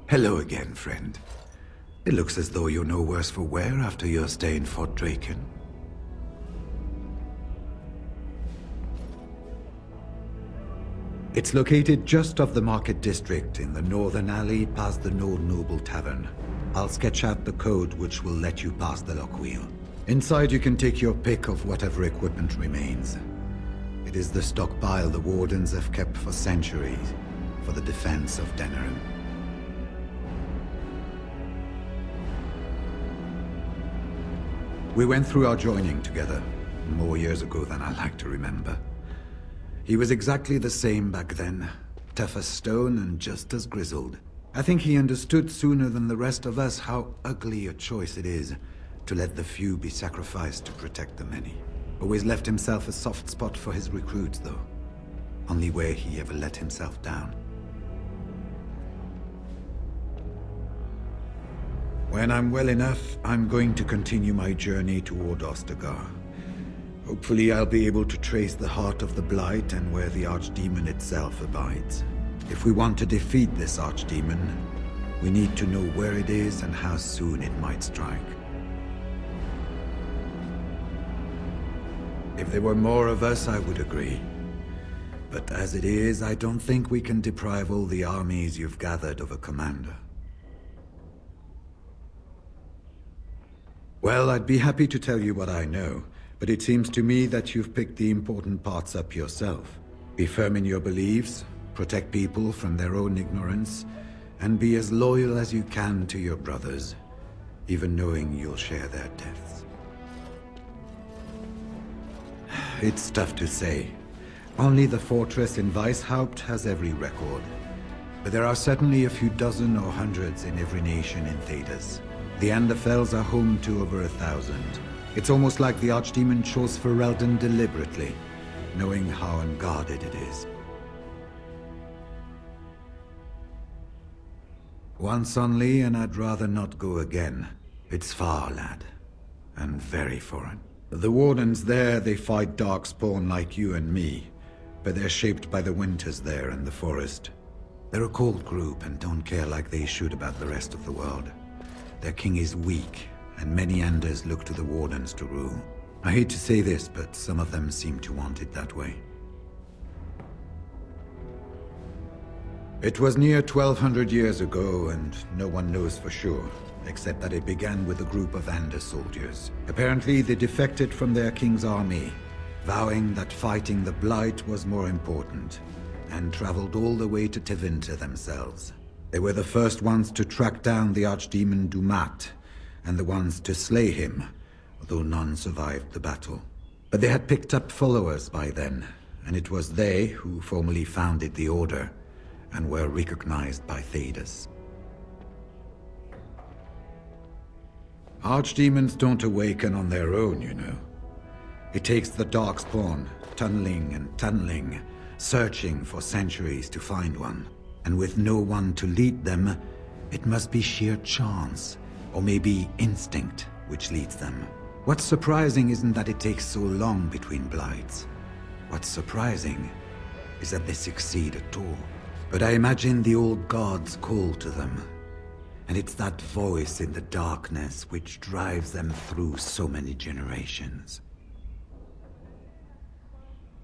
Hello again, friend. It looks as though you're no worse for wear after your stay in Fort Draken. It's located just off the Market District in the northern alley past the Nord Noble Tavern. I'll sketch out the code which will let you pass the lock wheel. Inside you can take your pick of whatever equipment remains. It is the stockpile the Wardens have kept for centuries for the defense of Teyrn. We went through our joining together, more years ago than I like to remember. He was exactly the same back then, tough as stone and just as grizzled. I think he understood sooner than the rest of us how ugly a choice it is to let the few be sacrificed to protect the many. Always left himself a soft spot for his recruits, though. Only way he ever let himself down. When I'm well enough, I'm going to continue my journey toward Ostagar. Hopefully I'll be able to trace the heart of the Blight and where the Archdemon itself abides. If we want to defeat this Archdemon, we need to know where it is and how soon it might strike. If there were more of us, I would agree. But as it is, I don't think we can deprive all the armies you've gathered of a commander. Well, I'd be happy to tell you what I know, but it seems to me that you've picked the important parts up yourself. Be firm in your beliefs, protect people from their own ignorance, and be as loyal as you can to your brothers, even knowing you'll share their deaths. It's tough to say. Only the fortress in Weishaupt has every record. But there are certainly a few dozen or hundreds in every nation in Thedas. The Anderfells are home to over 1,000. It's almost like the Archdemon chose Ferelden deliberately, knowing how unguarded it is. Once only, and I'd rather not go again. It's far, lad, and very foreign. The Wardens there, they fight darkspawn like you and me, but they're shaped by the winters there in the forest. They're a cold group and don't care like they should about the rest of the world. Their king is weak, and many Anders look to the Wardens to rule. I hate to say this, but some of them seem to want it that way. It was near 1,200 years ago, and no one knows for sure, except that it began with a group of Anders soldiers. Apparently, they defected from their king's army, vowing that fighting the Blight was more important, and traveled all the way to Tevinter themselves. They were the first ones to track down the Archdemon Dumat, and the ones to slay him, although none survived the battle. But they had picked up followers by then, and it was they who formally founded the Order, and were recognized by Thedas. Archdemons don't awaken on their own, you know. It takes the Darkspawn, tunneling and tunneling, searching for centuries to find one. And with no one to lead them, it must be sheer chance, or maybe instinct, which leads them. What's surprising isn't that it takes so long between Blights. What's surprising is that they succeed at all. But I imagine the old gods call to them, and it's that voice in the darkness which drives them through so many generations.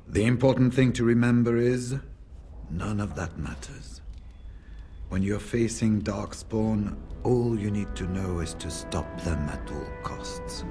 The important thing to remember is, none of that matters. When you're facing Darkspawn, all you need to know is to stop them at all costs.